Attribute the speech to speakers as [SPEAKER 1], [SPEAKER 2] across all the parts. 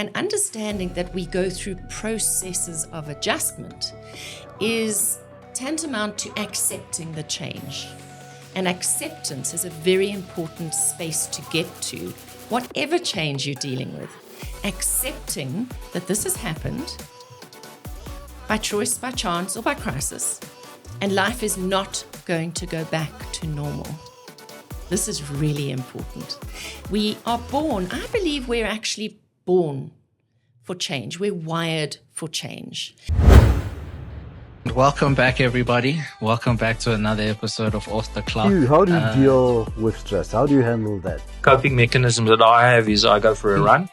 [SPEAKER 1] And understanding that we go through processes of adjustment is tantamount to accepting the change. And acceptance is a very important space to get to, whatever change you're dealing with. Accepting that this has happened by choice, by chance, or by crisis, and life is not going to go back to normal. This is really important. We are born, I believe we're actually born for change. We're wired for change.
[SPEAKER 2] Welcome back, everybody. Welcome back to another episode of Off the Clock.
[SPEAKER 3] How do you deal with stress? How do you handle that?
[SPEAKER 4] Coping mechanism that I have is I go for a run.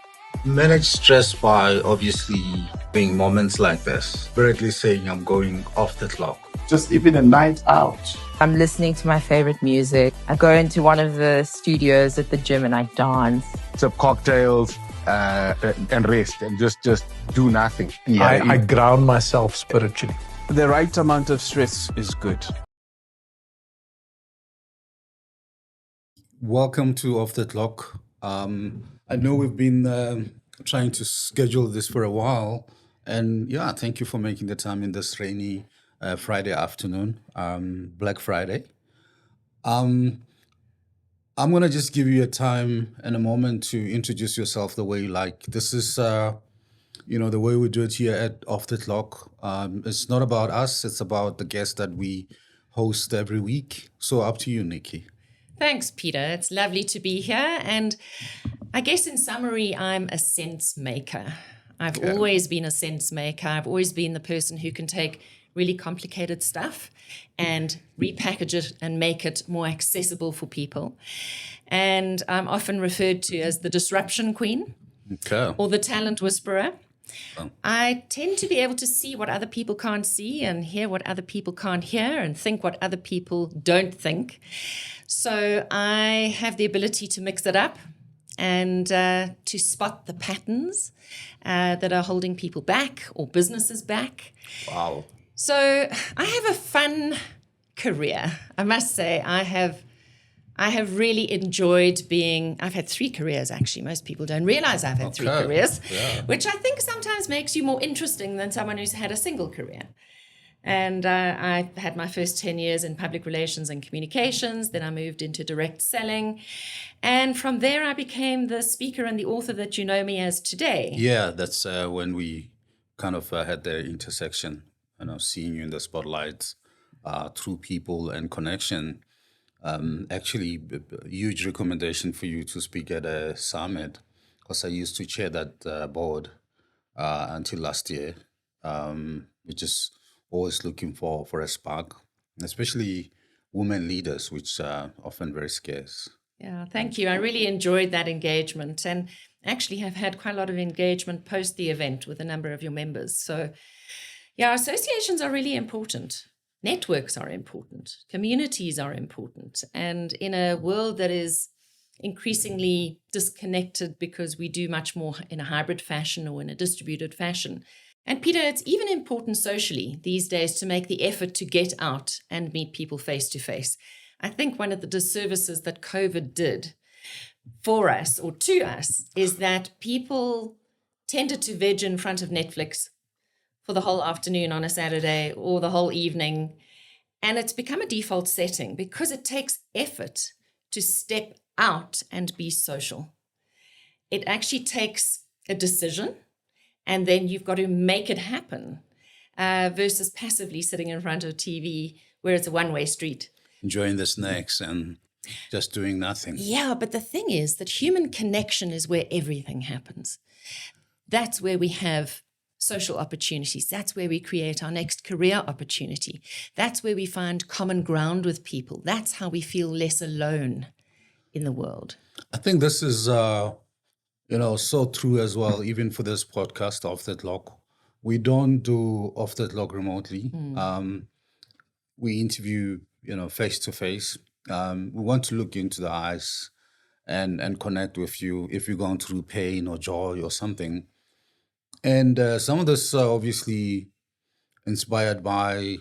[SPEAKER 5] Manage stress by obviously being moments like this. Directly saying I'm going off the clock.
[SPEAKER 6] Just even a night out.
[SPEAKER 7] I'm listening to my favorite music. I go into one of the studios at the gym and I dance.
[SPEAKER 6] Some cocktails and rest and just do nothing.
[SPEAKER 8] I ground myself spiritually.
[SPEAKER 9] The right amount of stress is good.
[SPEAKER 10] Welcome to Off the Clock. I know we've been trying to schedule this for a while. And yeah, thank you for making the time in this rainy Friday afternoon, Black Friday. I'm going to just give you a time and a moment to introduce yourself the way you like. This is, the way we do it here at Off the Clock. It's not about us. It's about the guests that we host every week. So up to you, Nikki.
[SPEAKER 1] Thanks, Peter. It's lovely to be here. And I guess in summary, I'm a sense maker. I've always been a sense maker. I've always been the person who can take really complicated stuff and repackage it and make it more accessible for people. And I'm often referred to as the disruption queen or the talent whisperer. I tend to be able to see what other people can't see and hear what other people can't hear and think what other people don't think. So I have the ability to mix it up and to spot the patterns that are holding people back or businesses back.
[SPEAKER 10] Wow.
[SPEAKER 1] So I have a fun career. I must say I have really enjoyed I've had 3 careers actually. Most people don't realize I've had 3 careers, which I think sometimes makes you more interesting than someone who's had a single career. And I had my first 10 years in public relations and communications. Then I moved into direct selling. And from there, I became the speaker and the author that you know me as today.
[SPEAKER 10] Yeah, that's when we kind of had the intersection, seeing you in the spotlight through people and connection. Actually, a huge recommendation for you to speak at a summit, because I used to chair that board until last year, which is always looking for a spark, especially women leaders, which are often very scarce.
[SPEAKER 1] Yeah, thank you. I really enjoyed that engagement and actually have had quite a lot of engagement post the event with a number of your members. So yeah, associations are really important. Networks are important. Communities are important. And in a world that is increasingly disconnected because we do much more in a hybrid fashion or in a distributed fashion. And Peter, it's even important socially these days to make the effort to get out and meet people face to face. I think one of the disservices that COVID did for us or to us is that people tended to veg in front of Netflix for the whole afternoon on a Saturday or the whole evening. And it's become a default setting because it takes effort to step out and be social. It actually takes a decision and then you've got to make it happen versus passively sitting in front of TV where it's a one-way street.
[SPEAKER 10] Enjoying the snacks and just doing nothing.
[SPEAKER 1] Yeah, but the thing is that human connection is where everything happens. That's where we have social opportunities. That's where we create our next career opportunity. That's where we find common ground with people. That's how we feel less alone in the world.
[SPEAKER 10] I think this is, so true as well, even for this podcast, Off the Clock. We don't do Off the Clock remotely. We interview, face to face. We want to look into the eyes and connect with you if you're going through pain or joy or something. And some of this obviously inspired by,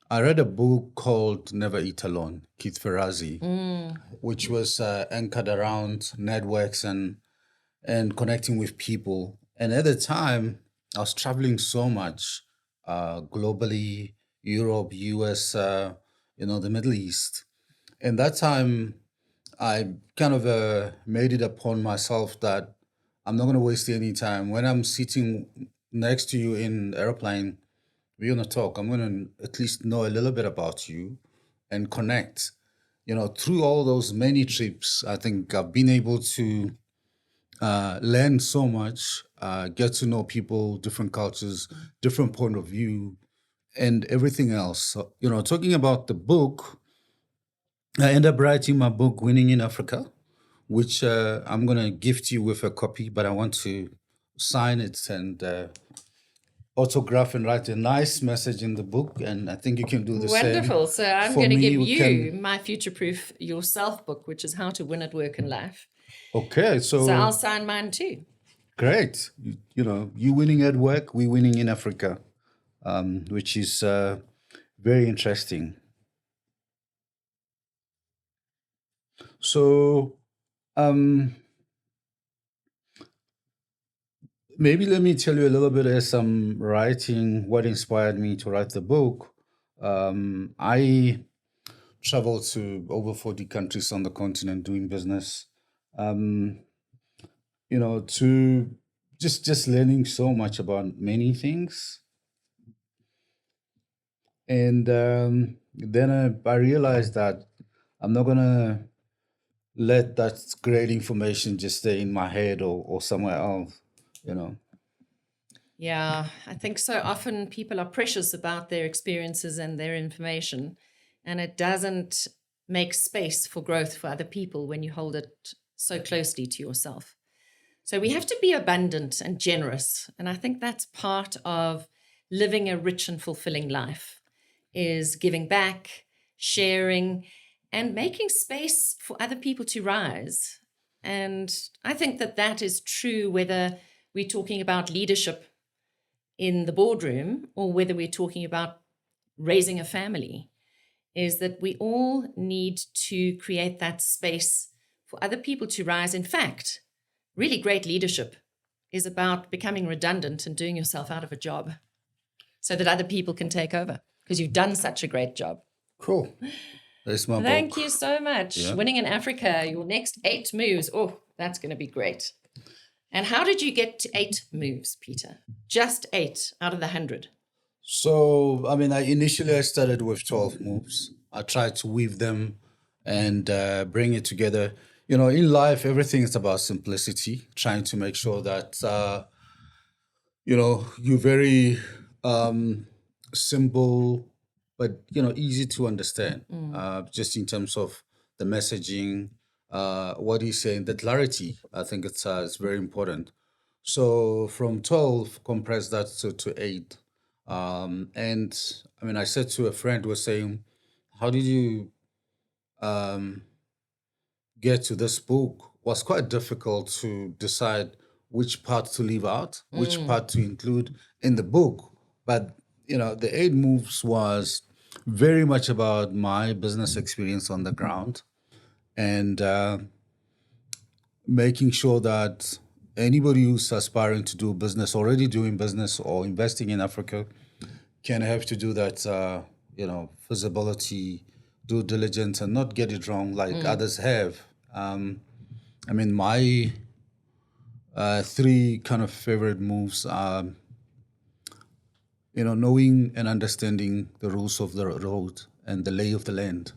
[SPEAKER 10] I read a book called Never Eat Alone, Keith Ferrazzi, which was anchored around networks and and connecting with people. And at the time, I was traveling so much globally, Europe, US, the Middle East. And that time, I kind of made it upon myself that I'm not going to waste any time. When I'm sitting next to you in airplane, we're going to talk. I'm going to at least know a little bit about you and connect. Through all those many trips, I think I've been able to learn so much, get to know people, different cultures, different point of view, and everything else. So, talking about the book, I ended up writing my book, Winning in Africa, which I'm going to gift you with a copy, but I want to sign it and autograph and write a nice message in the book. And I think you can do the same.
[SPEAKER 1] Wonderful. So I'm
[SPEAKER 10] For
[SPEAKER 1] going to
[SPEAKER 10] me,
[SPEAKER 1] give
[SPEAKER 10] we
[SPEAKER 1] you
[SPEAKER 10] can-
[SPEAKER 1] my Future Proof Yourself book, which is How to Win at Work and Life.
[SPEAKER 10] Okay,
[SPEAKER 1] So I'll sign mine too.
[SPEAKER 10] great. You winning at work, we winning in Africa, which is very interesting. So maybe let me tell you a little bit as I'm writing what inspired me to write the book. I traveled to over 40 countries on the continent doing business. To just learning so much about many things. And then I realized that I'm not gonna let that great information just stay in my head or somewhere else, you know.
[SPEAKER 1] Yeah, I think so often people are precious about their experiences and their information, and it doesn't make space for growth for other people when you hold it so closely to yourself. So we have to be abundant and generous, and I think that's part of living a rich and fulfilling life is giving back, sharing, and making space for other people to rise. And I think that that is true whether we're talking about leadership in the boardroom or whether we're talking about raising a family, is that we all need to create that space for other people to rise. In fact, really great leadership is about becoming redundant and doing yourself out of a job so that other people can take over because you've done such a great job.
[SPEAKER 10] Cool. That's my
[SPEAKER 1] Thank
[SPEAKER 10] book.
[SPEAKER 1] you so much.
[SPEAKER 10] Yeah.
[SPEAKER 1] Winning in Africa, your next 8 moves. Oh, that's going to be great. And how did you get to 8 moves, Peter? Just 8 out of the 100.
[SPEAKER 10] So, I mean, I started with 12 moves. I tried to weave them and bring it together. In life, everything is about simplicity, trying to make sure that, you're very simple, but, easy to understand, just in terms of the messaging, what he's saying, the clarity. I think it's very important. So from 12, compress that to 8. And I mean, I said to a friend who was saying, how did you get to this book? Was quite difficult to decide which part to leave out, which part to include in the book. But, the 8 moves was very much about my business experience on the ground and making sure that anybody who's aspiring to do business, already doing business or investing in Africa, can have to do that, feasibility, due diligence, and not get it wrong like others have. I mean, my 3 kind of favorite moves are, knowing and understanding the rules of the road and the lay of the land.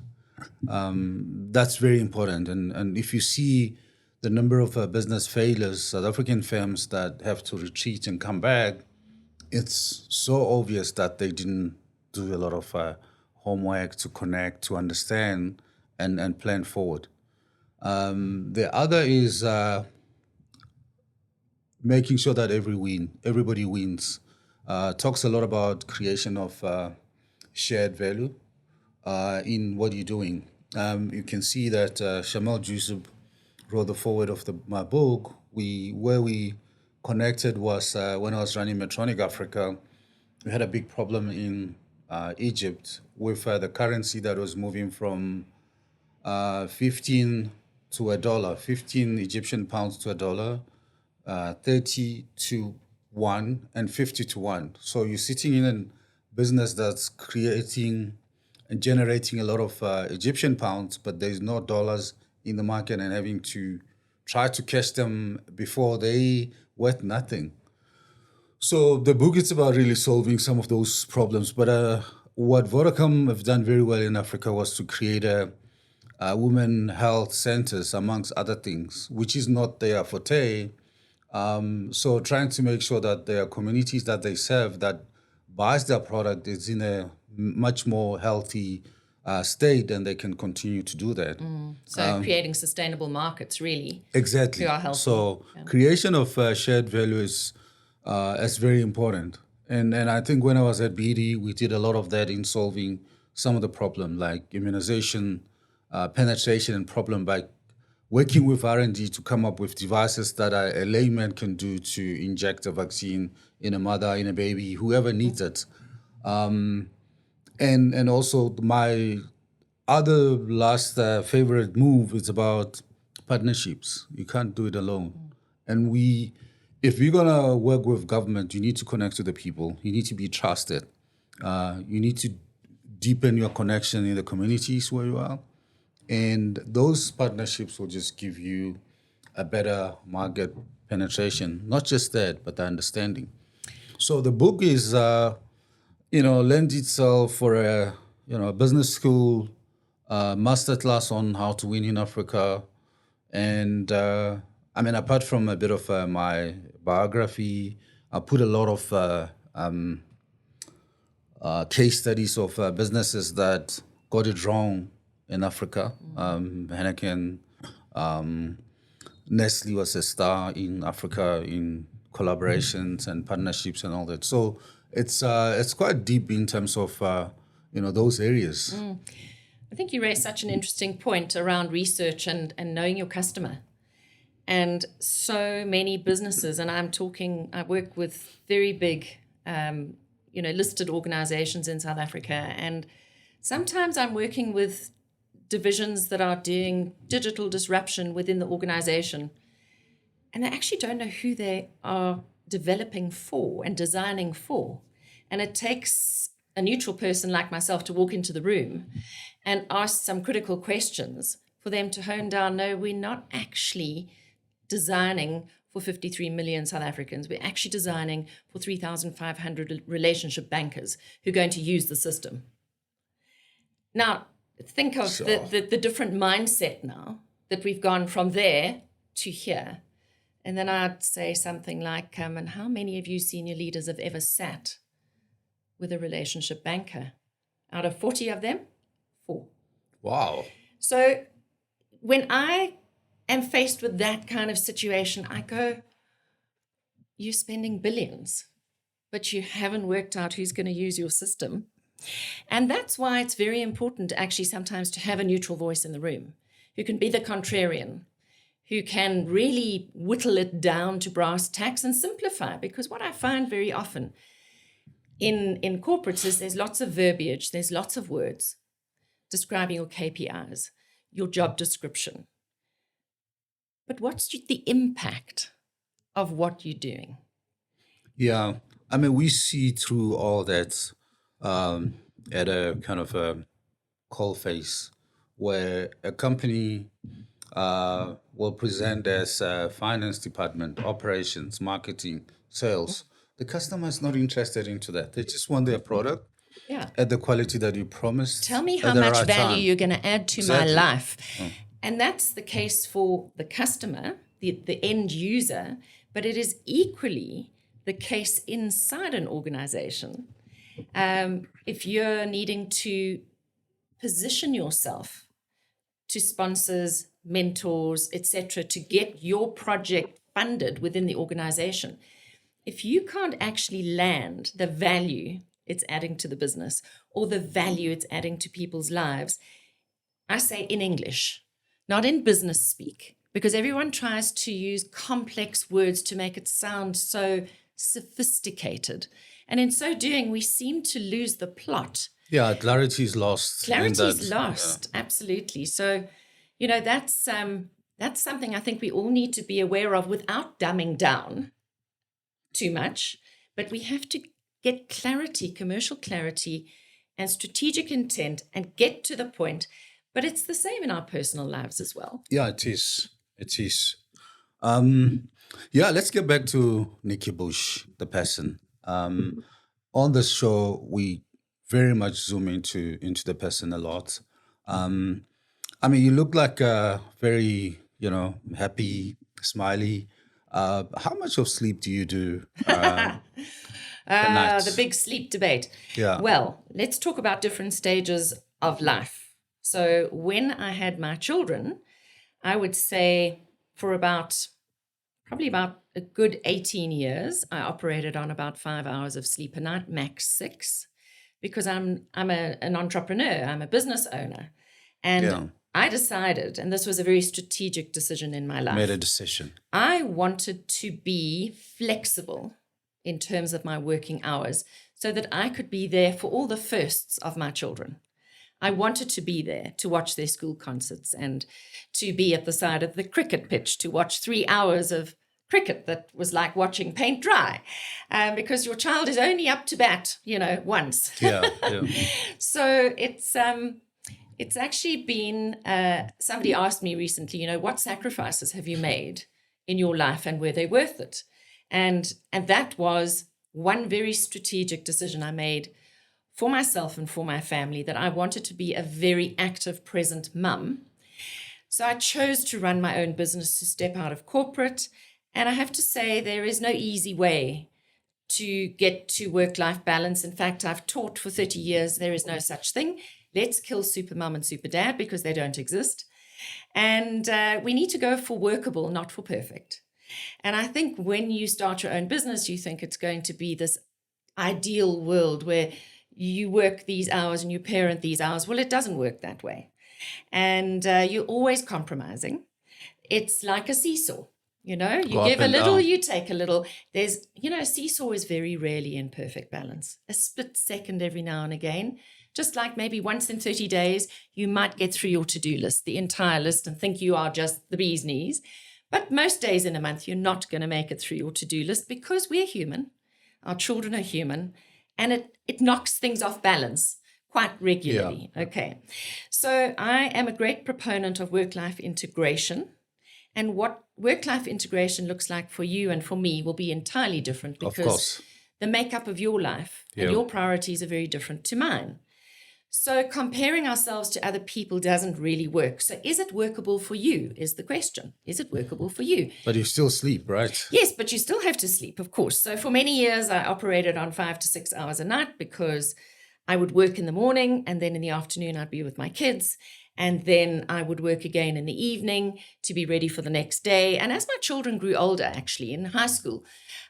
[SPEAKER 10] That's very important. And if you see the number of business failures, South African firms that have to retreat and come back, it's so obvious that they didn't do a lot of homework to connect, to understand, and plan forward. The other is making sure that everybody wins. Talks a lot about creation of shared value in what you're doing. You can see that Shamal Jusub wrote the forward of my book. Where we connected was when I was running Medtronic Africa. We had a big problem in Egypt with the currency that was moving from 15 to $1, 15 Egyptian pounds to $1, 30 to 1 and 50 to 1. So you're sitting in a business that's creating and generating a lot of Egyptian pounds, but there's no dollars in the market and having to try to catch them before they worth nothing. So the book is about really solving some of those problems. But what Vodacom have done very well in Africa was to create a women health centers, amongst other things, which is not their forte. So trying to make sure that their communities that they serve that buys their product is in a much more healthy state, and they can continue to do that.
[SPEAKER 1] So creating sustainable markets, really.
[SPEAKER 10] Exactly.
[SPEAKER 1] Who are healthy.
[SPEAKER 10] So creation of shared value is very important. And I think when I was at BD, we did a lot of that in solving some of the problem, like immunization, penetration and problem by working with R&D to come up with devices that a layman can do to inject a vaccine in a mother, in a baby, whoever needs it. And also my other last favorite move is about partnerships. You can't do it alone. And if we're gonna work with government, you need to connect to the people. You need to be trusted. You need to deepen your connection in the communities where you are. And those partnerships will just give you a better market penetration. Not just that, but the understanding. So the book is, lends itself for a business school masterclass on how to win in Africa. And apart from a bit of my biography, I put a lot of case studies of businesses that got it wrong in Africa. Heineken, Nestle was a star in Africa in collaborations and partnerships and all that. So it's quite deep in terms of those areas.
[SPEAKER 1] I think you raised such an interesting point around research and knowing your customer. And so many businesses, and I work with very big, listed organizations in South Africa. And sometimes I'm working with divisions that are doing digital disruption within the organization. And they actually don't know who they are developing for and designing for. And it takes a neutral person like myself to walk into the room and ask some critical questions for them to hone down, no, we're not actually designing for 53 million South Africans. We're actually designing for 3,500 relationship bankers who are going to use the system. Now, think of the different mindset now that we've gone from there to here. And then I'd say something like, and how many of you senior leaders have ever sat with a relationship banker? Out of 40 of them, 4.
[SPEAKER 10] Wow.
[SPEAKER 1] So when I am faced with that kind of situation, I go, you're spending billions, but you haven't worked out who's going to use your system. And that's why it's very important actually sometimes to have a neutral voice in the room who can be the contrarian, who can really whittle it down to brass tacks and simplify. Because what I find very often in corporates is there's lots of verbiage, there's lots of words describing your KPIs, your job description. But what's the impact of what you're doing?
[SPEAKER 10] Yeah, we see through all that at a kind of a coal face where a company will present as finance department, operations, marketing, sales. The customer is not interested into that. They just want their product at the quality that you promised.
[SPEAKER 1] Tell me how much value you're going to add to my life. And that's the case for the customer, the end user, but it is equally the case inside an organization. If you're needing to position yourself to sponsors, mentors, etc., to get your project funded within the organization, if you can't actually land the value it's adding to the business or the value it's adding to people's lives, I say in English, not in business speak, because everyone tries to use complex words to make it sound so sophisticated. And in so doing, we seem to lose the plot.
[SPEAKER 10] Yeah, clarity is lost.
[SPEAKER 1] Clarity is lost, absolutely. So, that's That's something I think we all need to be aware of without dumbing down too much. But we have to get clarity, commercial clarity, and strategic intent and get to the point. But it's the same in our personal lives as well.
[SPEAKER 10] Yeah, it is. It is. Yeah, let's get back to Nikki Bush, the person. On this show, we very much zoom into the person a lot. I mean, you look like a very, happy, smiley. How much of sleep do you do?
[SPEAKER 1] The big sleep debate.
[SPEAKER 10] Yeah.
[SPEAKER 1] Well, let's talk about different stages of life. So when I had my children, I would say for probably about a good 18 years, I operated on about 5 hours of sleep a night, max 6, because I'm an entrepreneur, I'm a business owner. And I decided, and this was a very strategic decision in my life.
[SPEAKER 10] Made a decision.
[SPEAKER 1] I wanted to be flexible in terms of my working hours so that I could be there for all the firsts of my children. I wanted to be there to watch their school concerts and to be at the side of the cricket pitch to watch 3 hours of cricket that was like watching paint dry, because your child is only up to bat, once.
[SPEAKER 10] Yeah.
[SPEAKER 1] So it's actually been, somebody asked me recently, what sacrifices have you made in your life and were they worth it? And that was one very strategic decision I made for myself and for my family, that I wanted to be a very active, present mum. So I chose to run my own business, to step out of corporate. And I have to say, there is no easy way to get to work-life balance. In fact, I've taught for 30 years, there is no such thing. Let's kill super mum and super dad because they don't exist. And we need to go for workable, not for perfect. And I think when you start your own business, you think it's going to be this ideal world where you work these hours and you parent these hours. Well, it doesn't work that way. And you're always compromising. It's like a seesaw. You give a little, you take a little. There's, seesaw is very rarely in perfect balance. A split second every now and again. Just like maybe once in 30 days, you might get through your to-do list, the entire list, and think you are just the bee's knees. But most days in a month, you're not going to make it through your to-do list because we're human. Our children are human. And it knocks things off balance quite regularly. Yeah. Okay. So I am a great proponent of work-life integration. And what work-life integration looks like for you and for me will be entirely different because the makeup of your life and your priorities are very different to mine. So comparing ourselves to other people doesn't really work. So is it workable for you is the question. Is it workable for you?
[SPEAKER 10] But you still sleep, right?
[SPEAKER 1] Yes, but you still have to sleep, of course. So for many years, I operated on 5 to 6 hours a night because I would work in the morning and then in the afternoon I'd be with my kids. And then I would work again in the evening to be ready for the next day. And as my children grew older, actually, in high school,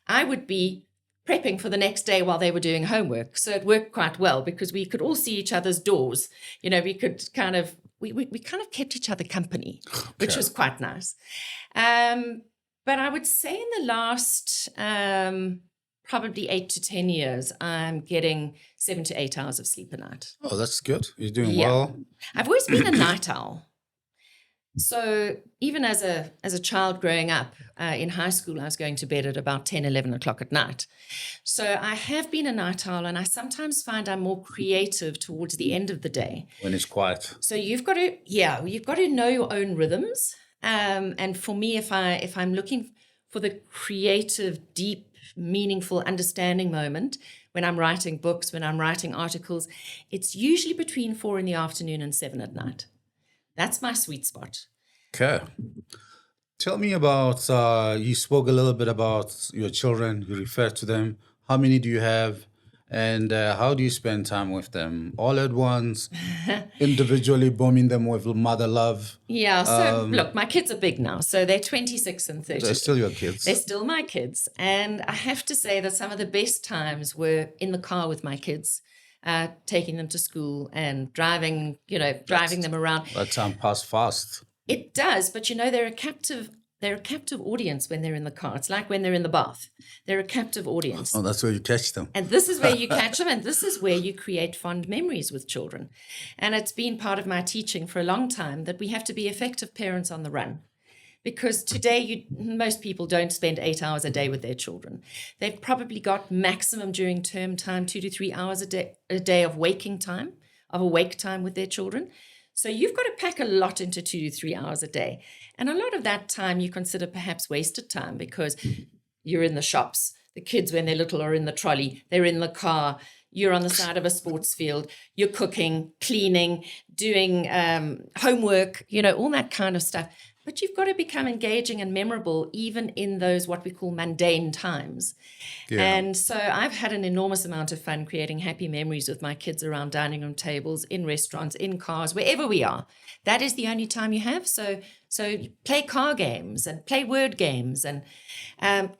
[SPEAKER 1] I would be prepping for the next day while they were doing homework. So it worked quite well because we could all see each other's doors. We could we kind of kept each other company, which was quite nice. But I would say in the last probably 8 to 10 years, I'm getting 7 to 8 hours of sleep a night.
[SPEAKER 10] Oh, that's good. You're doing well.
[SPEAKER 1] I've always been a night owl. So even as a child growing up in high school, I was going to bed at about 10, 11 o'clock at night. So I have been a night owl, and I sometimes find I'm more creative towards the end of the day.
[SPEAKER 10] When it's quiet.
[SPEAKER 1] So you've got to know your own rhythms. And for me, if I'm looking for the creative, deep, meaningful, understanding moment, when I'm writing books, when I'm writing articles, it's usually between 4 in the afternoon and 7 at night. That's my sweet spot.
[SPEAKER 10] Okay. Tell me about, you spoke a little bit about your children. You referred to them. How many do you have? And how do you spend time with them? All at once, individually bombing them with mother love?
[SPEAKER 1] Yeah, so look, my kids are big now. So they're 26 and 30.
[SPEAKER 10] They're still your kids.
[SPEAKER 1] They're still my kids. And I have to say that some of the best times were in the car with my kids. Taking them to school and driving them around.
[SPEAKER 10] That time passed fast.
[SPEAKER 1] It does, but they're a captive audience when they're in the car. It's like when they're in the bath. They're a captive audience.
[SPEAKER 10] Oh, that's where you catch them.
[SPEAKER 1] And this is where you catch them, and this is where you create fond memories with children. And it's been part of my teaching for a long time that we have to be effective parents on the run. Because today, most people don't spend 8 hours a day with their children. They've probably got maximum during term time 2 to 3 hours a day of waking time, of awake time with their children. So you've got to pack a lot into 2 to 3 hours a day. And a lot of that time you consider perhaps wasted time because you're in the shops. The kids, when they're little, are in the trolley. They're in the car. You're on the side of a sports field. You're cooking, cleaning, doing homework, all that kind of stuff. But you've got to become engaging and memorable even in those what we call mundane times. Yeah. And so I've had an enormous amount of fun creating happy memories with my kids around dining room tables, in restaurants, in cars, wherever we are. That is the only time you have. So play car games and play word games and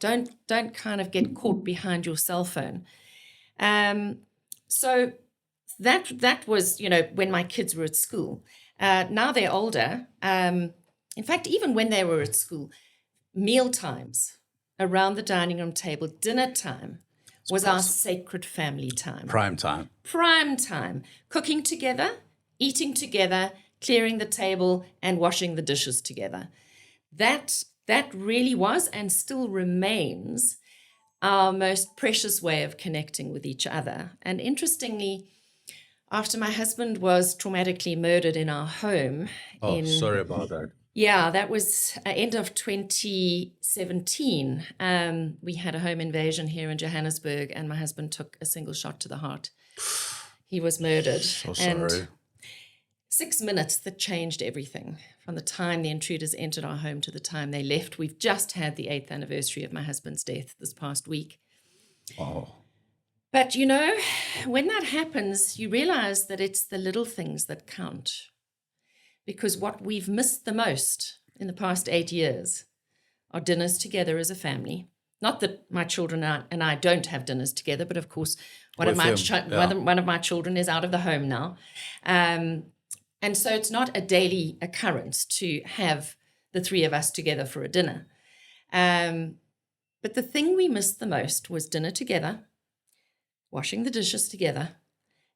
[SPEAKER 1] don't kind of get caught behind your cell phone. So that was, when my kids were at school. Now they're older. In fact, even when they were at school, meal times around the dining room table, dinner time was our sacred family time.
[SPEAKER 10] Prime time.
[SPEAKER 1] Prime time. Cooking together, eating together, clearing the table, and washing the dishes together. That really was and still remains our most precious way of connecting with each other. And interestingly, after my husband was traumatically murdered in our home.
[SPEAKER 10] Sorry about that.
[SPEAKER 1] Yeah, that was end of 2017. We had a home invasion here in Johannesburg, and my husband took a single shot to the heart. He was murdered.
[SPEAKER 10] So sorry.
[SPEAKER 1] And 6 minutes that changed everything. From the time the intruders entered our home to the time they left. We've just had the 8th anniversary of my husband's death this past week.
[SPEAKER 10] Oh.
[SPEAKER 1] But, when that happens, you realize that it's the little things that count. Because what we've missed the most in the past 8 years are dinners together as a family. Not that my children and I don't have dinners together, but of course, one of my children is out of the home now. And so it's not a daily occurrence to have the three of us together for a dinner. But the thing we missed the most was dinner together, washing the dishes together,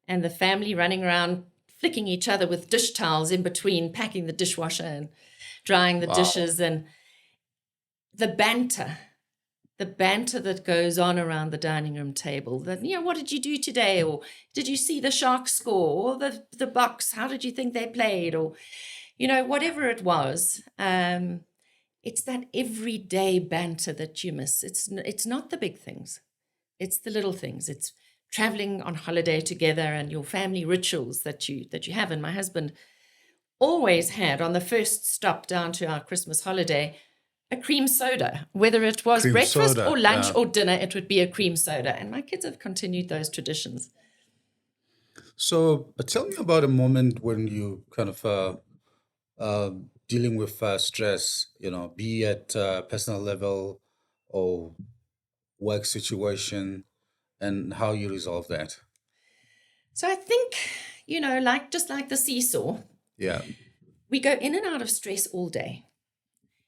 [SPEAKER 1] and the family running around flicking each other with dish towels in between, packing the dishwasher and drying the dishes, and the banter that goes on around the dining room table. That, what did you do today? Or did you see the Sharks score? Or the Bucks, how did you think they played? Or, whatever it was. It's that everyday banter that you miss. It's not the big things. It's the little things. It's traveling on holiday together and your family rituals that you have. And my husband always had, on the first stop down to our Christmas holiday, a cream soda. Whether it was breakfast or lunch or dinner, it would be a cream soda. And my kids have continued those traditions.
[SPEAKER 10] So tell me about a moment when you kind of dealing with stress, be at personal level or work situation, and how you resolve that.
[SPEAKER 1] So I think, just like the seesaw, we go in and out of stress all day.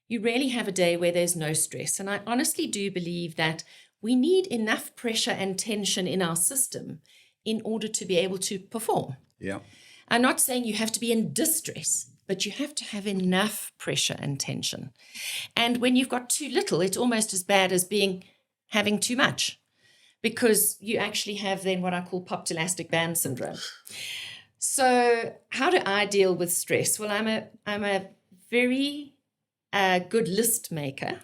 [SPEAKER 1] You rarely have a day where there's no stress. And I honestly do believe that we need enough pressure and tension in our system in order to be able to perform.
[SPEAKER 10] Yeah.
[SPEAKER 1] I'm not saying you have to be in distress, but you have to have enough pressure and tension. And when you've got too little, it's almost as bad as having too much, because you actually have then what I call popped elastic band syndrome. So how do I deal with stress? Well, I'm a very good list maker.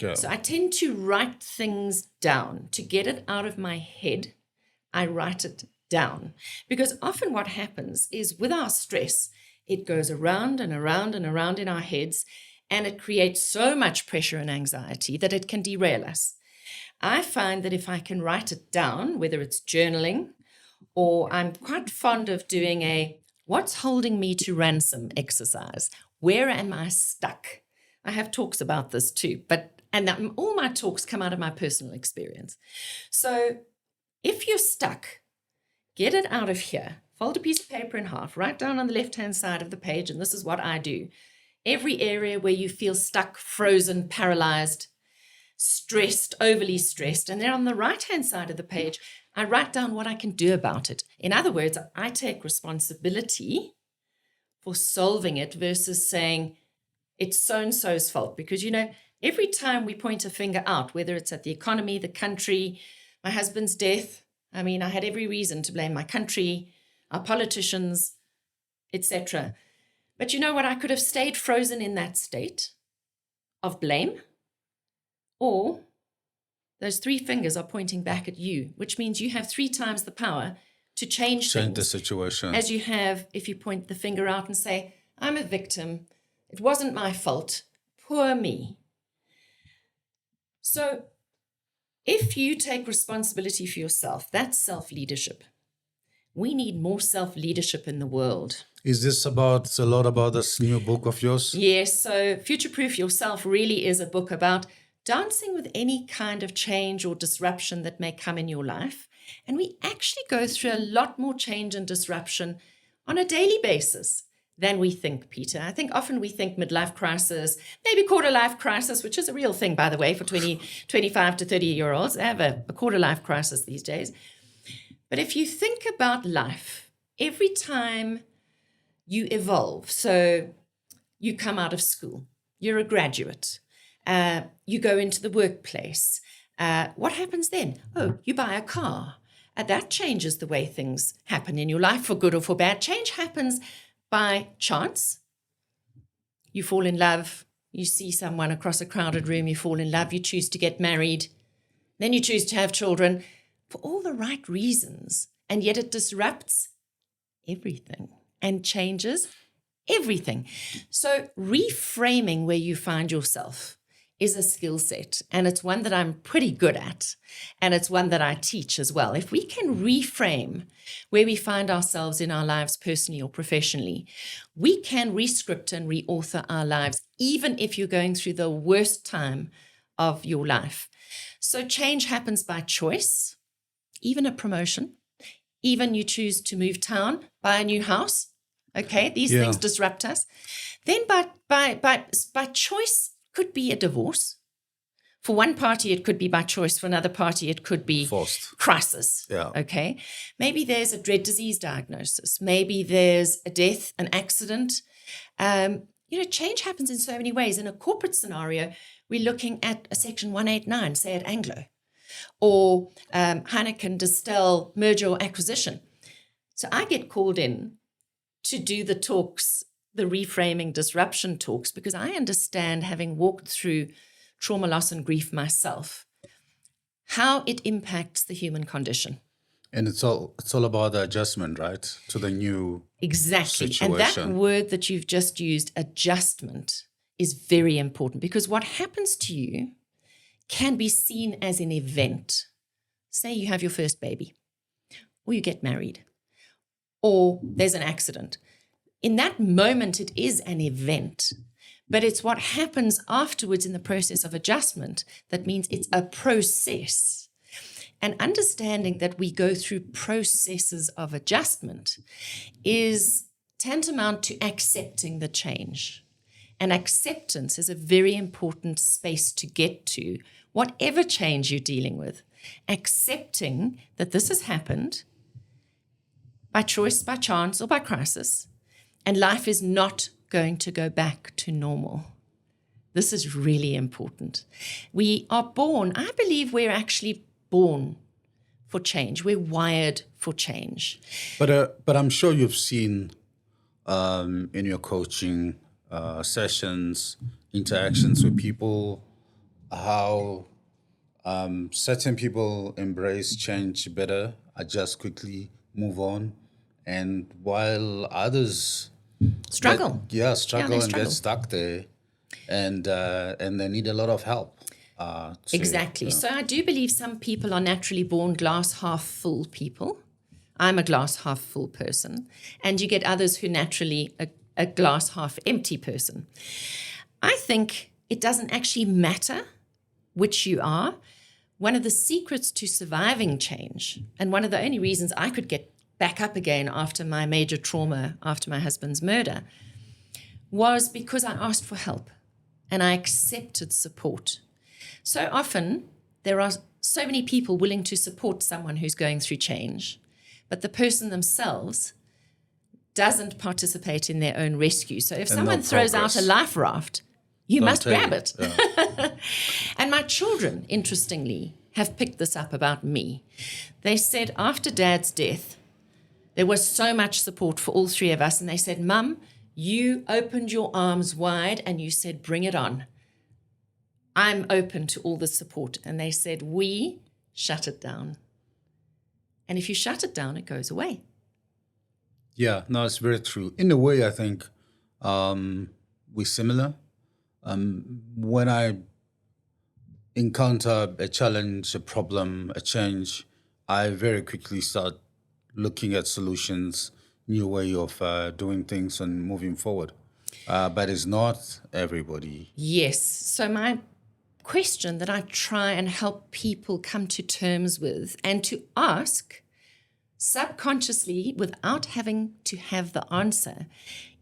[SPEAKER 10] Go.
[SPEAKER 1] So I tend to write things down. To get it out of my head, I write it down. Because often what happens is with our stress, it goes around and around and around in our heads, and it creates so much pressure and anxiety that it can derail us. I find that if I can write it down, whether it's journaling, or I'm quite fond of doing a what's holding me to ransom exercise. Where am I stuck? I have talks about this too, and all my talks come out of my personal experience. So if you're stuck, get it out of here. Fold a piece of paper in half, write down on the left-hand side of the page, and this is what I do. Every area where you feel stuck, frozen, paralyzed, stressed, overly stressed, and then on the right-hand side of the page, I write down what I can do about it. In other words, I take responsibility for solving it versus saying, it's so-and-so's fault. Because, every time we point a finger out, whether it's at the economy, the country, my husband's death, I had every reason to blame my country, our politicians, etc. But you know what? I could have stayed frozen in that state of blame, or those three fingers are pointing back at you, which means you have 3 times the power to change
[SPEAKER 10] Change the
[SPEAKER 1] things
[SPEAKER 10] situation.
[SPEAKER 1] as you have if you point the finger out and say, I'm a victim. It wasn't my fault. Poor me. So if you take responsibility for yourself, that's self-leadership. We need more self-leadership in the world.
[SPEAKER 10] Is this a lot about this new book of yours?
[SPEAKER 1] Yes, so Future Proof Yourself really is a book about dancing with any kind of change or disruption that may come in your life. And we actually go through a lot more change and disruption on a daily basis than we think, Peter. I think often we think midlife crisis, maybe quarter life crisis, which is a real thing, by the way, for 25 to 30-year-olds. They have a quarter life crisis these days. But if you think about life, every time you evolve, so you come out of school, you're a graduate, you go into the workplace, what happens then? Oh, you buy a car. That changes the way things happen in your life, for good or for bad. Change happens by chance. You fall in love, you see someone across a crowded room, you fall in love, you choose to get married, then you choose to have children for all the right reasons, and yet it disrupts everything and changes everything. So reframing where you find yourself is a skill set, and it's one that I'm pretty good at, and it's one that I teach as well. If we can reframe where we find ourselves in our lives personally or professionally, we can rescript and reauthor our lives, even if you're going through the worst time of your life. So change happens by choice, even a promotion, even you choose to move town, buy a new house. Okay, these things disrupt us. Then by choice, could be a divorce. For one party, it could be by choice. For another party, it could be
[SPEAKER 10] Forced.
[SPEAKER 1] Crisis.
[SPEAKER 10] Yeah.
[SPEAKER 1] Okay. Maybe there's a dread disease diagnosis. Maybe there's a death, an accident. Change happens in so many ways. In a corporate scenario, we're looking at a Section 189, say at Anglo, or Heineken Distell merger or acquisition. So I get called in to do the talks, the reframing disruption talks, because I understand, having walked through trauma, loss, and grief myself, how it impacts the human condition.
[SPEAKER 10] And it's all about the adjustment, right, to the new
[SPEAKER 1] Exactly.
[SPEAKER 10] situation.
[SPEAKER 1] And that word that you've just used, adjustment, is very important, because what happens to you can be seen as an event. Say you have your first baby, or you get married, or there's an accident. In that moment, it is an event, but it's what happens afterwards in the process of adjustment that means it's a process. And understanding that we go through processes of adjustment is tantamount to accepting the change. And acceptance is a very important space to get to, whatever change you're dealing with. Accepting that this has happened by choice, by chance, or by crisis. And life is not going to go back to normal. This is really important. We are born, I believe we're actually born for change. We're wired for change.
[SPEAKER 10] But I'm sure you've seen in your coaching sessions, interactions with people, how certain people embrace change better, adjust quickly, move on, and while others
[SPEAKER 1] struggle
[SPEAKER 10] and get stuck there, and they need a lot of help.
[SPEAKER 1] Exactly. So I do believe some people are naturally born glass half full people. I'm a glass half full person, and you get others who naturally a glass half empty person. I think it doesn't actually matter which you are. One of the secrets to surviving change, and one of the only reasons I could get back up again after my major trauma, after my husband's murder, was because I asked for help and I accepted support. So often there are so many people willing to support someone who's going through change, but the person themselves doesn't participate in their own rescue. So if someone throws out a life raft, You
[SPEAKER 10] Don't
[SPEAKER 1] must
[SPEAKER 10] take
[SPEAKER 1] grab
[SPEAKER 10] it.
[SPEAKER 1] it. And my children, interestingly, have picked this up about me. They said after Dad's death, there was so much support for all three of us. And they said, Mum, you opened your arms wide and you said, bring it on. I'm open to all the support. And they said, we shut it down. And if you shut it down, it goes away.
[SPEAKER 10] Yeah, no, it's very true. In a way, I think we're similar. When I encounter a challenge, a problem, a change, I very quickly start looking at solutions, new way of doing things and moving forward. But it's not everybody.
[SPEAKER 1] Yes. So my question that I try and help people come to terms with and to ask subconsciously without having to have the answer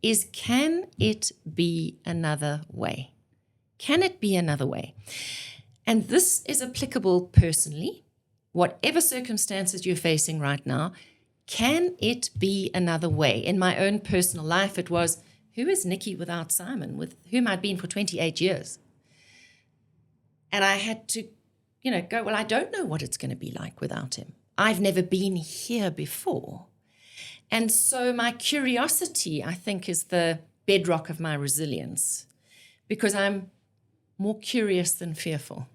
[SPEAKER 1] is, can it be another way? Can it be another way? And this is applicable personally, whatever circumstances you're facing right now. Can it be another way? In my own personal life, it was, who is Nikki without Simon, with whom I'd been for 28 years? And I had to, go, well, I don't know what it's going to be like without him. I've never been here before. And so my curiosity, I think, is the bedrock of my resilience, because I'm more curious than fearful.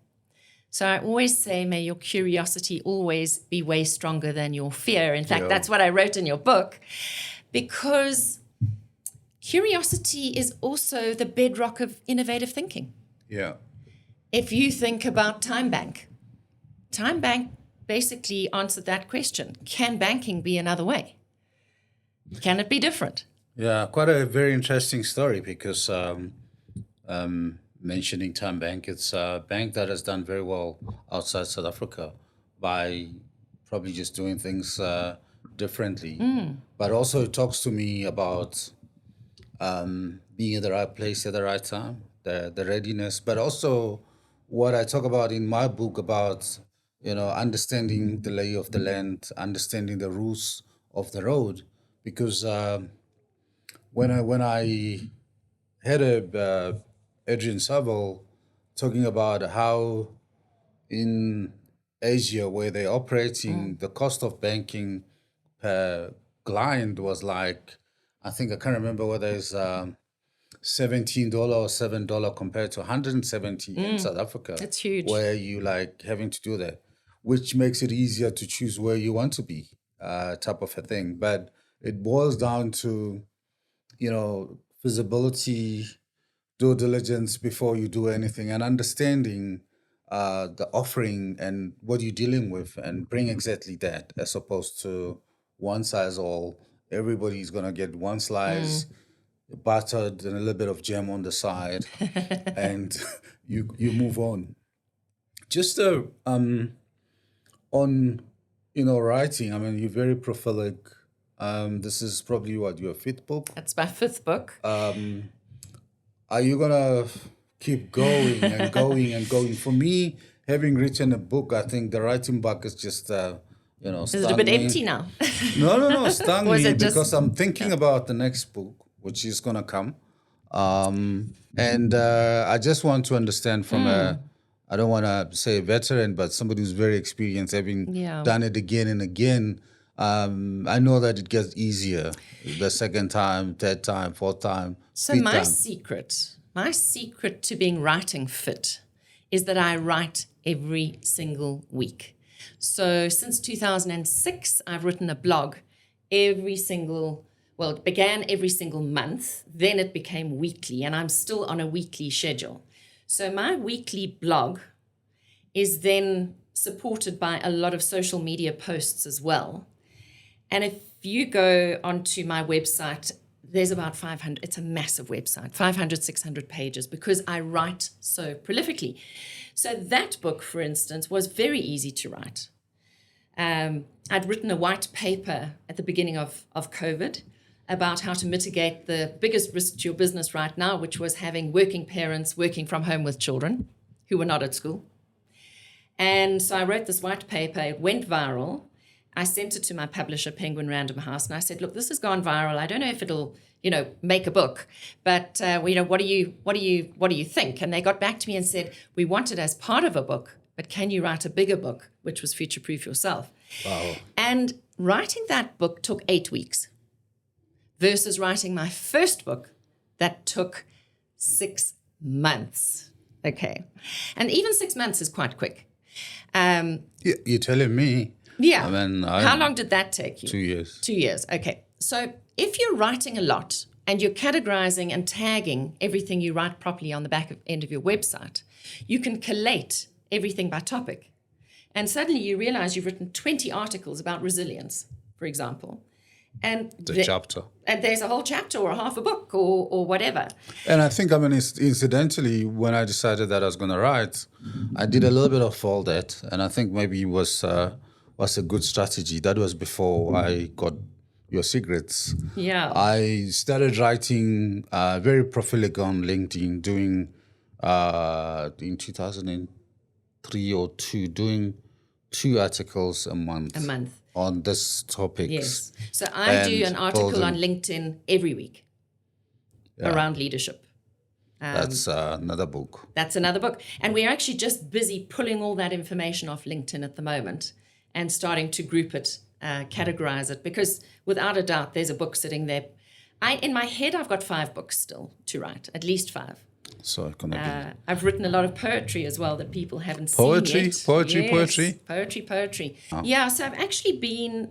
[SPEAKER 1] So I always say, may your curiosity always be way stronger than your fear. In fact, that's what I wrote in your book, because curiosity is also the bedrock of innovative thinking.
[SPEAKER 10] Yeah.
[SPEAKER 1] If you think about Time Bank basically answered that question. Can banking be another way? Can it be different?
[SPEAKER 10] Yeah, quite a very interesting story, because mentioning Time Bank, it's a bank that has done very well outside South Africa by probably just doing things differently. But also it talks to me about being in the right place at the right time, the readiness, but also what I talk about in my book about, understanding the lay of the land, understanding the rules of the road. Because when I had Adrian Saville talking about how in Asia, where they're operating, the cost of banking per client was like, I think, I can't remember whether it's $17 or $7 compared to 170 in South Africa.
[SPEAKER 1] That's huge.
[SPEAKER 10] Where you like having to do that, which makes it easier to choose where you want to be, type of a thing. But it boils down to, feasibility, due diligence before you do anything, and understanding the offering and what you're dealing with, and bring exactly that, as opposed to one size all. Everybody's gonna get one slice, buttered and a little bit of jam on the side, and you move on. Just on writing. I mean, you're very prolific. This is probably your fifth book.
[SPEAKER 1] That's my fifth book.
[SPEAKER 10] Are you gonna keep going and going and going? For me, having written a book, I think the writing bug is just
[SPEAKER 1] Is it a bit empty now?
[SPEAKER 10] No, stung
[SPEAKER 1] Or is
[SPEAKER 10] me
[SPEAKER 1] it just-
[SPEAKER 10] because I'm thinking about the next book, which is gonna come, and I just want to understand from I don't want to say a veteran, but somebody who's very experienced, having done it again and again. I know that it gets easier the second time, third time, fourth time.
[SPEAKER 1] So
[SPEAKER 10] fifth
[SPEAKER 1] my
[SPEAKER 10] time.
[SPEAKER 1] secret to being writing fit is that I write every single week. So since 2006, I've written a blog it began every single month, then it became weekly, and I'm still on a weekly schedule. So my weekly blog is then supported by a lot of social media posts as well. And if you go onto my website, there's about 500, it's a massive website, 500, 600 pages, because I write so prolifically. So that book, for instance, was very easy to write. I'd written a white paper at the beginning of COVID about how to mitigate the biggest risk to your business right now, which was having working parents working from home with children who were not at school. And so I wrote this white paper, it went viral, I sent it to my publisher, Penguin Random House, and I said, look, this has gone viral. I don't know if it'll, make a book, but, what do you think? And they got back to me and said, we want it as part of a book, but can you write a bigger book, which was Future Proof Yourself?
[SPEAKER 10] Wow.
[SPEAKER 1] And writing that book took 8 weeks versus writing my first book that took 6 months. Okay. And even 6 months is quite quick.
[SPEAKER 10] You're telling me.
[SPEAKER 1] Yeah.
[SPEAKER 10] I mean,
[SPEAKER 1] how long did that take you?
[SPEAKER 10] 2 years.
[SPEAKER 1] 2 years. Okay. So if you're writing a lot and you're categorizing and tagging everything you write properly on the end of your website, you can collate everything by topic. And suddenly you realize you've written 20 articles about resilience, for example. And
[SPEAKER 10] chapter.
[SPEAKER 1] And there's a whole chapter or half a book or whatever.
[SPEAKER 10] And I think, incidentally, when I decided that I was going to write, I did a little bit of all that. And I think maybe it was a good strategy. That was before I got Your Secrets.
[SPEAKER 1] Yeah.
[SPEAKER 10] I started writing very prolific on LinkedIn, doing in 2003 or 2, doing 2 articles a month. On this topic.
[SPEAKER 1] Yes. So I do an article on LinkedIn every week around leadership.
[SPEAKER 10] That's another book.
[SPEAKER 1] That's another book. And we're actually just busy pulling all that information off LinkedIn at the moment and starting to group it, categorize it, because without a doubt, there's a book sitting there. In my head, I've got 5 books still to write, at least 5.
[SPEAKER 10] So it's gonna be.
[SPEAKER 1] I've written a lot of poetry as well that people haven't
[SPEAKER 10] Poetry?
[SPEAKER 1] seen yet.
[SPEAKER 10] Poetry.
[SPEAKER 1] Oh. Yeah, so I've actually been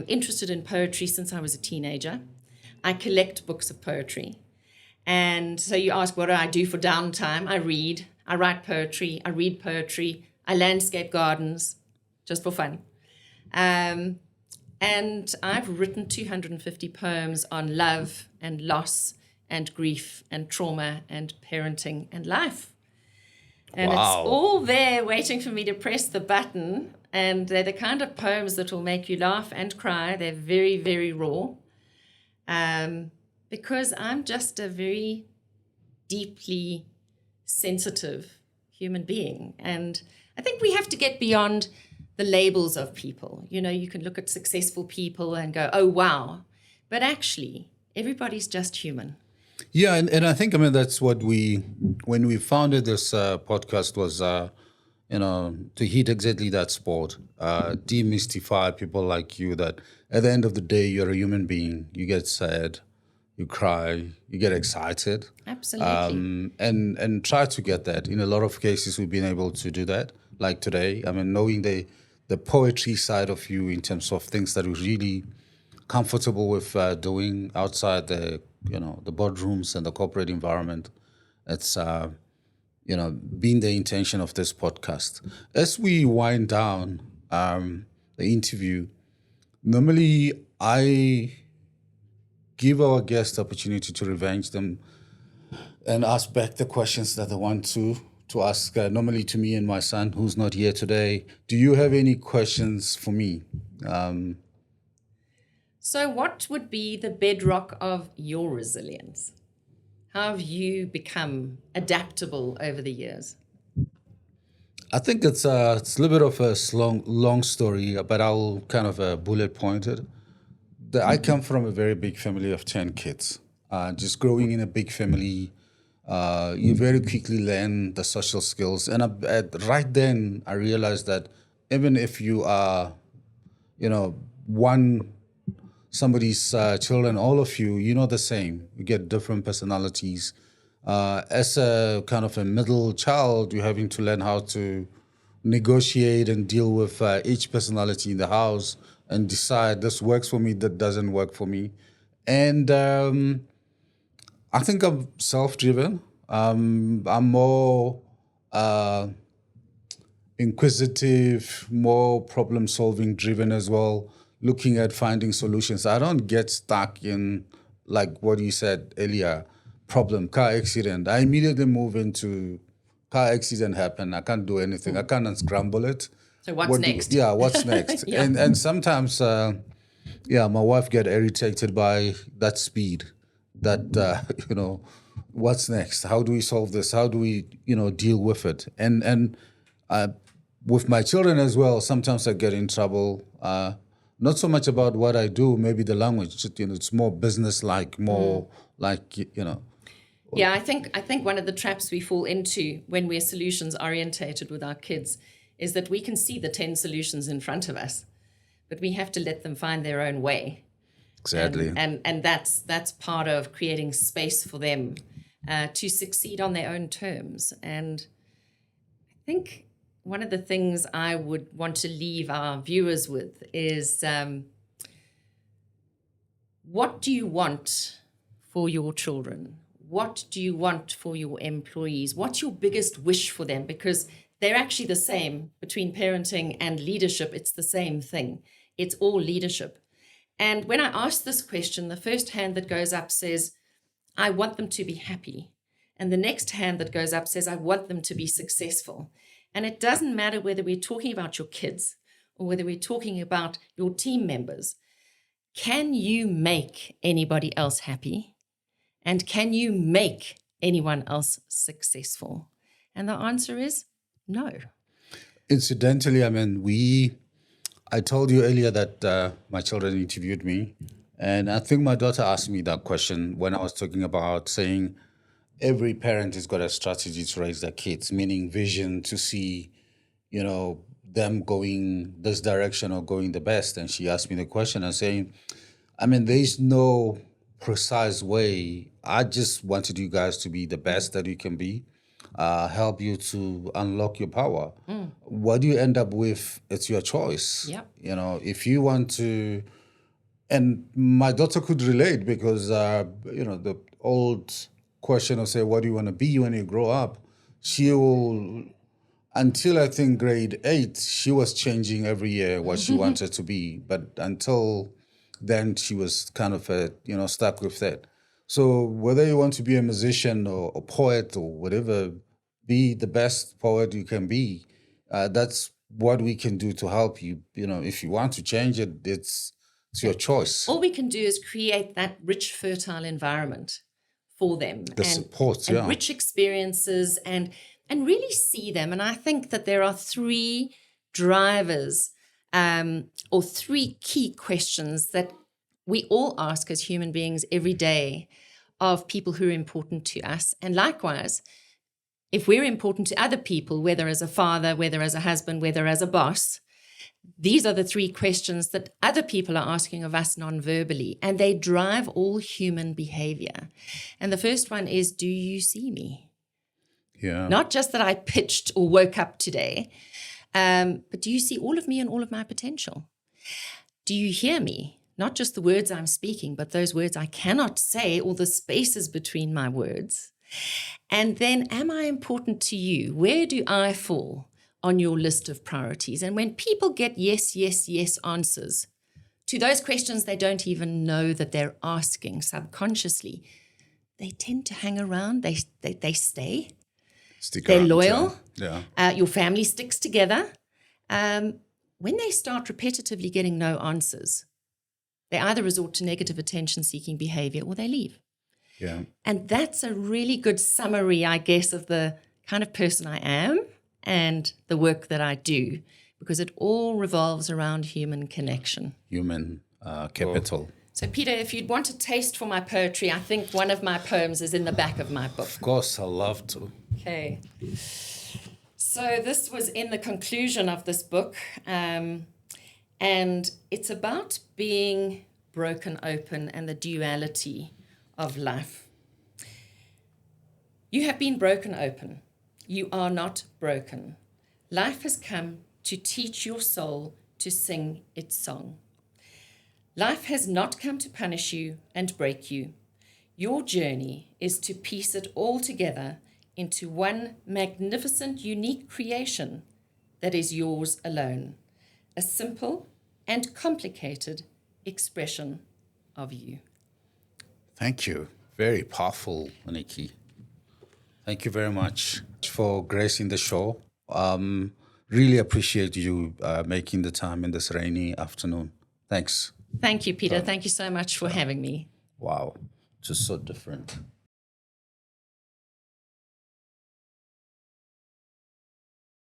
[SPEAKER 1] interested in poetry since I was a teenager. I collect books of poetry. And so you ask, what do I do for downtime? I read, I write poetry, I read poetry, I landscape gardens, just for fun. And I've written 250 poems on love and loss and grief and trauma and parenting and life. And It's all there waiting for me to press the button. And they're the kind of poems that will make you laugh and cry. They're very, very raw. Because I'm just a very deeply sensitive human being. And I think we have to get beyond the labels of people. You can look at successful people and go, oh, wow. But actually, everybody's just human.
[SPEAKER 10] Yeah, and I think, that's what when we founded this podcast was, to hit exactly that spot, demystify people like you that at the end of the day, you're a human being. You get sad, you cry, you get excited.
[SPEAKER 1] Absolutely.
[SPEAKER 10] And try to get that. In a lot of cases, we've been able to do that, like today. Knowing the poetry side of you in terms of things that we're really comfortable with doing outside the boardrooms and the corporate environment. It's, been the intention of this podcast. As we wind down the interview, normally I give our guests the opportunity to revenge them and ask back the questions that they want to ask, normally to me and my son, who's not here today. Do you have any questions for me?
[SPEAKER 1] So what would be the bedrock of your resilience? How have you become adaptable over the years?
[SPEAKER 10] I think it's a little bit of a long story, but I'll kind of bullet point it. I come from a very big family of 10 kids. Just growing in a big family, you very quickly learn the social skills. And right then, I realized that even if you are, somebody's children, all of you, the same. You get different personalities. As a kind of a middle child, you're having to learn how to negotiate and deal with each personality in the house and decide this works for me, that doesn't work for me. And I think I'm self-driven. I'm more inquisitive, more problem-solving driven as well, looking at finding solutions. I don't get stuck in, like what you said earlier, problem, car accident. I immediately move into car accident happened. I can't do anything. I can't unscramble it.
[SPEAKER 1] So what's next?
[SPEAKER 10] What's next?
[SPEAKER 1] Yeah.
[SPEAKER 10] And sometimes, my wife get irritated by that speed, that, what's next? How do we solve this? How do we, deal with it? And with my children as well, sometimes I get in trouble. not so much about what I do, maybe the language, it's more business-like, more like,
[SPEAKER 1] Yeah, I think one of the traps we fall into when we're solutions orientated with our kids is that we can see the 10 solutions in front of us, but we have to let them find their own way.
[SPEAKER 10] Exactly.
[SPEAKER 1] And that's part of creating space for them to succeed on their own terms. And I think one of the things I would want to leave our viewers with is what do you want for your children? What do you want for your employees? What's your biggest wish for them? Because they're actually the same between parenting and leadership. It's the same thing. It's all leadership. And when I ask this question, the first hand that goes up says, I want them to be happy. And the next hand that goes up says, I want them to be successful. And it doesn't matter whether we're talking about your kids or whether we're talking about your team members. Can you make anybody else happy? And can you make anyone else successful? And the answer is no.
[SPEAKER 10] Incidentally, I mean, I told you earlier that my children interviewed me, and I think my daughter asked me that question when I was talking about saying every parent has got a strategy to raise their kids, meaning vision to see, them going this direction or going the best. And she asked me the question and saying, I mean, there's no precise way. I just wanted you guys to be the best that you can be, help you to unlock your power. What do you end up with? It's your choice.
[SPEAKER 1] Yep.
[SPEAKER 10] If you want to, and my daughter could relate because, the old question of say, what do you want to be when you grow up? She will, until I think grade 8, she was changing every year what she wanted to be. But until then she was kind of, stuck with that. So whether you want to be a musician or a poet or whatever, be the best poet you can be. That's what we can do to help you. If you want to change it, it's your choice.
[SPEAKER 1] All we can do is create that rich, fertile environment for them.
[SPEAKER 10] The support,
[SPEAKER 1] and rich experiences and really see them. And I think that there are 3 drivers or 3 key questions that we all ask as human beings every day of people who are important to us. And likewise, if we're important to other people, whether as a father, whether as a husband, whether as a boss, these are the 3 questions that other people are asking of us non-verbally, and they drive all human behavior. And the first one is, do you see me?
[SPEAKER 10] Yeah.
[SPEAKER 1] Not just that I pitched or woke up today, but do you see all of me and all of my potential? Do you hear me? Not just the words I'm speaking, but those words I cannot say or the spaces between my words. And then, am I important to you? Where do I fall on your list of priorities? And when people get yes, yes, yes answers to those questions they don't even know that they're asking subconsciously, they tend to hang around. They stay. They're
[SPEAKER 10] around,
[SPEAKER 1] loyal.
[SPEAKER 10] Yeah.
[SPEAKER 1] Your family sticks together. When they start repetitively getting no answers, they either resort to negative attention-seeking behavior or they leave.
[SPEAKER 10] Yeah.
[SPEAKER 1] And that's a really good summary, I guess, of the kind of person I am and the work that I do, because it all revolves around human connection.
[SPEAKER 10] Human capital.
[SPEAKER 1] So, Peter, if you'd want a taste for my poetry, I think one of my poems is in the back of my book.
[SPEAKER 10] Of course, I'd love to.
[SPEAKER 1] Okay. So this was in the conclusion of this book, and it's about being broken open and the duality of life. You have been broken open. You are not broken. Life has come to teach your soul to sing its song. Life has not come to punish you and break you. Your journey is to piece it all together into one magnificent, unique creation that is yours alone. A simple and complicated expression of you.
[SPEAKER 10] Thank you. Very powerful, Nikki. Thank you very much for gracing the show. Really appreciate you making the time in this rainy afternoon. Thanks.
[SPEAKER 1] Thank you, Peter. Thank you so much for having me.
[SPEAKER 10] Wow. Just so different.